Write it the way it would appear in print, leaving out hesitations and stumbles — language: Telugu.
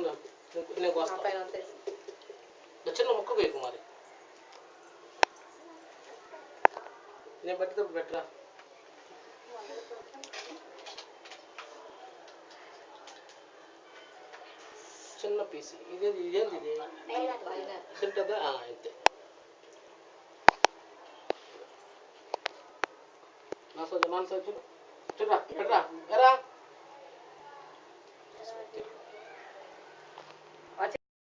నేను వస్తాను. చిన్న ముక్క వేయకు మరి. నేను పెట్టేటప్పుడు పెట్టరా. చిన్న పీస్ ఇదేంది ఇది తింటుందా? అంతే. నా చూడరా ఎరా